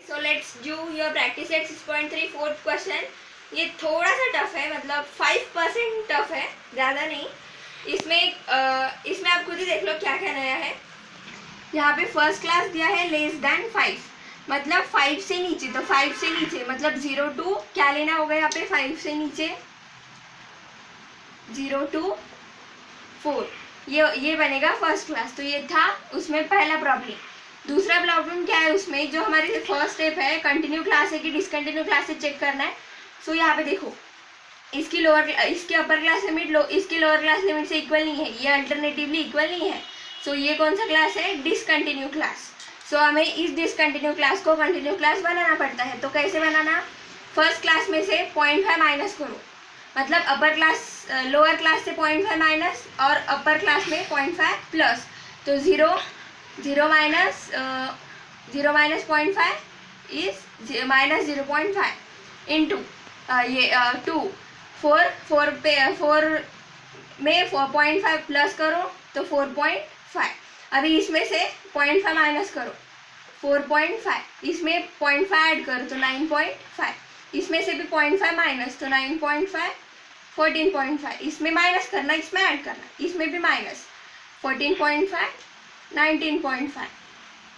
So let's do your practice eight 6.3 fourth question. ये थोड़ा सा टफ है, मतलब 5% टफ है, ज़्यादा नहीं। इसमें आप खुद ही देख लो क्या क्या नया है। यहाँ पे फर्स्ट क्लास दिया है लेस देन 5, मतलब 5 से नीचे, तो 5 से नीचे मतलब 0 to क्या लेना होगा यहाँ पे, 5 से नीचे 0 to 4, ये बनेगा फर्स्ट क्लास। तो ये था उसमें पहला प्रॉब्लम। दूसरा प्रॉब्लम क्या है उसमें, जो हमारे फर्स्ट स्टेप है कंटिन्यू क्लास है कि डिसकंटिन्यू क्लास से चेक करना है। सो यहाँ पे देखो, इसकी अपर क्लास लिमिट इसकी लोअर क्लास लिमिट से इक्वल नहीं है, ये अल्टरनेटिवली इक्वल नहीं है। सो ये कौन सा क्लास है, डिसकंटिन्यू क्लास। सो हमें इस डिसकंटिन्यू क्लास को कंटिन्यू क्लास बनाना पड़ता है। तो कैसे बनाना, फर्स्ट क्लास में से 0.5 माइनस करो, मतलब अपर क्लास लोअर क्लास से 0.5 माइनस और अपर क्लास में 0.5 प्लस। तो 0 माइनस 0.5 इज माइनस 0.5 इंटू ये 2 4 में 4.5 प्लस करो तो 4.5। अभी इसमें से 0.5 माइनस करो 4.5, इसमें 0.5 ऐड करो तो 9.5, इसमें से भी 0.5 माइनस तो 9.5 14.5, इसमें माइनस करना इसमें ऐड करना, इसमें भी माइनस 14.5 19.5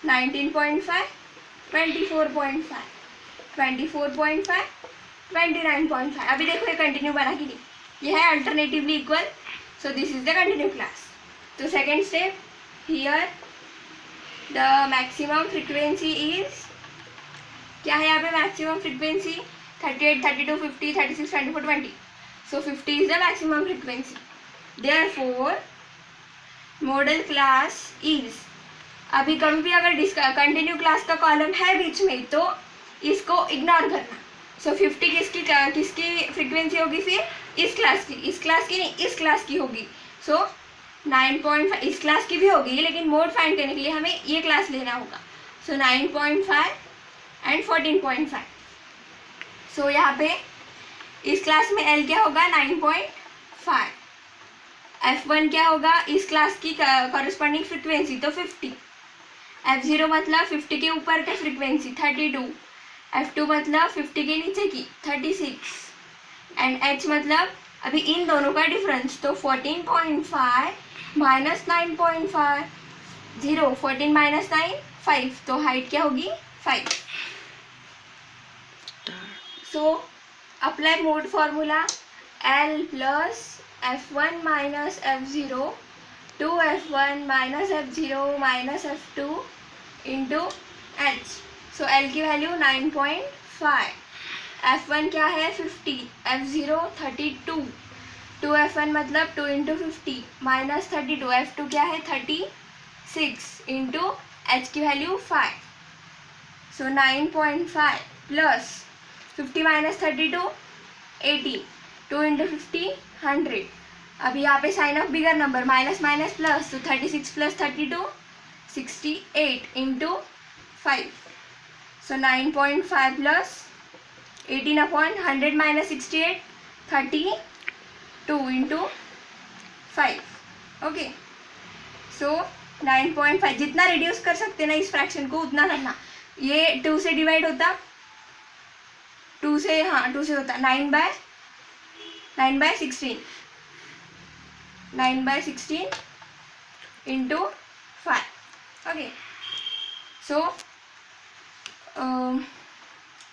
19.5 24.5 24.5 29.5। अभी देखो ये कंटिन्यू बना कि नहीं, ये है alternatively equal. So this is the continue class. तो second step, here the maximum frequency is, क्या है यहाँ पे maximum frequency, 38 32 50 36 24 20। So 50 is the maximum frequency. Therefore modal class is, अभी कभी भी अगर कंटिन्यू क्लास का कॉलम है बीच में तो इसको इग्नोर करना। सो 50 किसकी फ्रीक्वेंसी होगी, फिर इस क्लास की नहीं, इस क्लास की होगी। सो 9.5 इस क्लास की भी होगी, लेकिन मोड फाइंड करने के लिए हमें ये क्लास लेना होगा। सो 9.5 एंड 14.5। सो यहाँ पे इस क्लास में L क्या होगा, 9.5। F1 क्या होगा, इस क्लास की कॉरेस्पॉन्डिंग फ्रीक्वेंसी तो 50। F0 मतलब 50 के ऊपर का फ्रीक्वेंसी 32। F2 मतलब 50 के नीचे की 36। एंड H मतलब अभी इन दोनों का डिफरेंस, तो 14.5 माइनस 9.5 0, 14 माइनस 9 5, तो हाइट क्या होगी 5। So apply mode formula, L plus F1 minus F0 two F1 minus F0 minus F2 into H। So L की वैल्यू 9.5, F1 क्या है 50, F0 32, 2F1 मतलब 2 इंटू 50 माइनस 32, F2 क्या है 36 इंटू H की value 5। So 9.5 plus 50 minus 32 80, 2 into 50 100। अभी यहाँ पे sign of bigger number, minus minus plus, तो 36 plus 32 68 into 5। So 9.5 plus 18 upon 100 minus 68 32 into 5। Okay, so 9.5 जितना रिड्यूस कर सकते ना इस फ्रैक्शन को उतना करना। ये 2 से डिवाइड होता, 2 से होता 9 बाय 16 इंटू 5। ओके, सो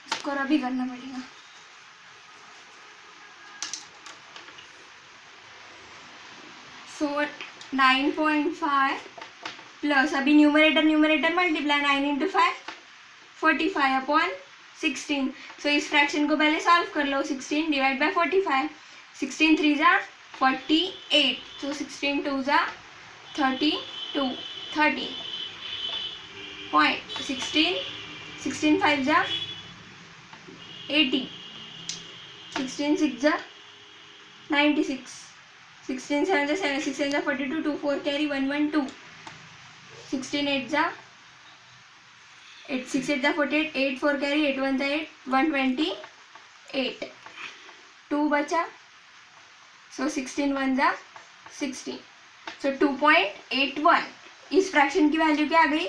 इसको अभी करना पड़ेगा। सो 9.5 प्लस अभी न्यूमरेटर मल्टीप्लाई 9 इंटू 5 45 अपॉन 16। सो इस फ्रैक्शन को पहले सॉल्व कर लो, 16 डिवाइड बाय 45, 16 3 जा 48, सो 16 2 जा 32 30 पॉइंट 16 5 जा 80, 16 6 जा 96, 16 7 जा 7, 6 7 जा 42, 2 4 कैरी 1 1 2, 16 8 जा 8 6 8 जा 48, 8 4 कैरी 8 1 जा 8 128, 2 बचा। सो 16 1 जा 16, सो 2.81। इस फ्रैक्शन की वैल्यू क्या आ गई,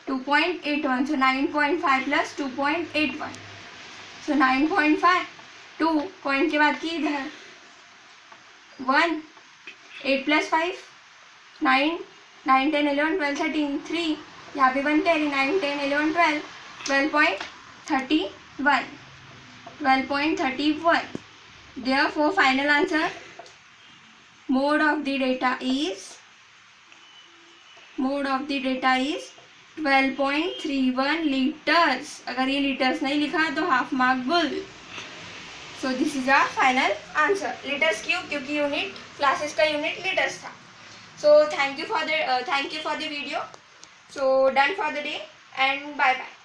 2.81. So 9.5 plus 2.81. So 9.5. 2 पॉइंट के बाद की इधर 1. 8 plus 5 9. 9, 10, 11, 12, 13 3. यहाँ पे 1 carry. 9, 10, 11, 12. 12.31. 12.31. Therefore final answer, mode of the data is 12.31 liters. अगर ये liters नहीं लिखा तो half mark bull. So this is our final answer. Liters क्यों? क्योंकि यूनिट क्लासेस का यूनिट liters था. So thank you for the video. So done for the day and bye bye.